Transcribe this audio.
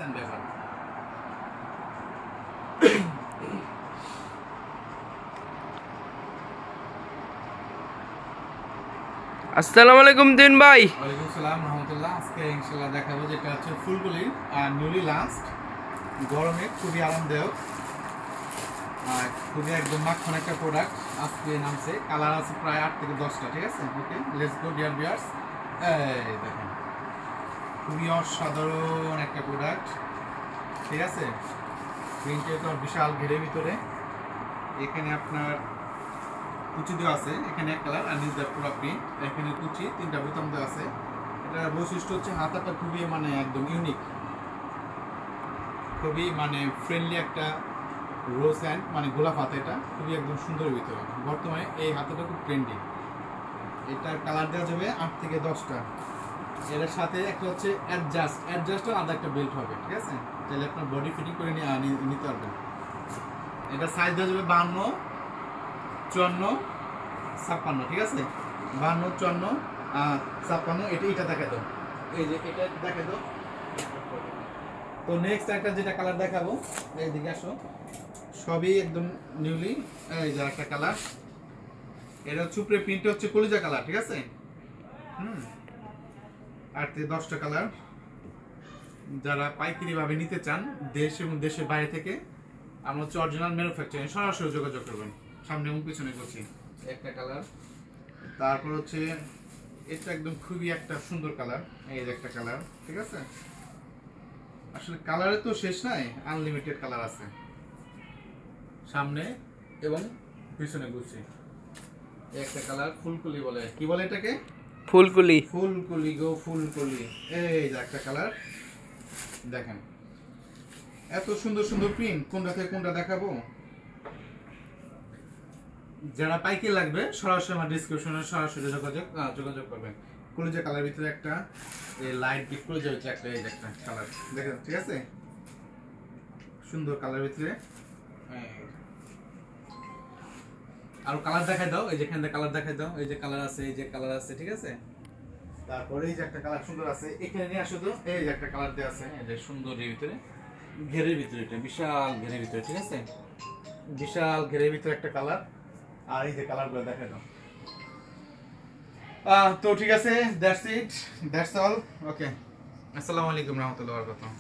পাকিস্তান ব্যাপার। আসসালামু আলাইকুম দিন ভাই। ওয়ালাইকুম সালাম রহমতুল্লাহ। আজকে ইনশাআল্লাহ দেখাবো যেটা হচ্ছে ফুলকলি আর নিউলি লাস্ট, গরমে খুবই আরামদায়ক আর খুবই একদম মাখন একটা প্রোডাক্ট আজকে নামছে। কালার আছে প্রায় 8 থেকে 10টা, ঠিক আছে? ওকে, লেটস গো ডিয়ার ভিউয়ার্স। এই দেখেন, খুবই অসাধারণ একটা প্রোডাক্ট, ঠিক আছে? প্রিন্টের তো বিশাল ঘেরের ভিতরে, এখানে আপনার কুচি দেওয়া আছে, এখানে এক কালার আর নিচে পুরো প্রিন্ট, এখানে কুচি 3টা বোতাম দেওয়া আছে। এটার বৈশিষ্ট্য হচ্ছে হাতাটা খুবই একদম ইউনিক, খুবই ফ্রেন্ডলি একটা রোজ হ্যান্ড গোলাপ হাতা। এটা খুবই একদম সুন্দর ভিতরে, বর্তমানে এই হাতাটা খুব ট্রেন্ডি। এটার কালার দেওয়া যাবে 8 থেকে 10টা। এটার সাথে একটা হচ্ছে অ্যাডজাস্ট আলাদা একটা বেল্ট হবে, ঠিক আছে? তাহলে আপনার বডি ফিটিং করে নিতে পারবেন। এটা সাইজ দেওয়া যাবে 52, 54, 56, ঠিক আছে? 52, 54, 56। এটা দেখা দাও, এই যে এটা দেখা দাও। তো নেক্সট একটা যেটা কালার দেখাবো, এইদিকে আসো, সবই একদম নিউলি। এই যে একটা কালার, এটা সুপ্রে প্রিন্ট হচ্ছে কলিজা কালার, ঠিক আছে? 8 থেকে 10টা কালার। যারা পাইকারি ভাবে নিতে চান দেশ এবং দেশের বাইরে থেকে, আমরা হচ্ছে অরিজিনাল ম্যানুফ্যাকচারিং, সরাসরি যোগাযোগ করবেন। সামনে এবং পিছনে করছি একটা কালার। তারপর হচ্ছে এটা একদম খুবই একটা সুন্দর কালার, এই যে একটা কালার, ঠিক আছে? আসলে কালারে তো শেষ নাই, আনলিমিটেড কালার আছে সামনে এবং পিছনে গুছি। একটা কালার ফুলকলি বলে, কি বলে এটাকে? ফুলকলি। ফুলকলি গো ফুলকলি। এই যে একটা কালার দেখেন, এত সুন্দর সুন্দর প্রিন্ট, কোনটা থেকে কোনটা দেখাবো? যারা পাইকারি লাগবে সরাসরি আমার ডেসক্রিপশনে সরাসরি যোগাযোগ করবেন। কলিজা কালার ভিতরে একটা, এই লাইট ডিপ কলিজা ভিতরে একটা, এই যে একটা কালার দেখেন, ঠিক আছে? সুন্দর কালার ভিতরে। আর কালার দেখাই দাও, এই যেখানে কালার দেখাই দাও, এই যে কালার আছে, এই যে কালার আছে, ঠিক আছে? তারপরে এই যে একটা কালার সুন্দর আছে, এখানে নিয়ে আসো তো। এই যে একটা কালার দেওয়া আছে, এই যে সুন্দরের ভিতরে, ঘেরের ভিতরে, এটা বিশাল ঘেরের ভিতরে, ঠিক আছে? বিশাল ঘেরের ভিতরে একটা কালার। আর এই যে কালারগুলো দেখাই দাও। তো ঠিক আছে, দ্যাটস ইট, দ্যাটস অল। ওকে, আসসালামু আলাইকুম রহমতুল্লাহি ওয়া বারাকাতুহু।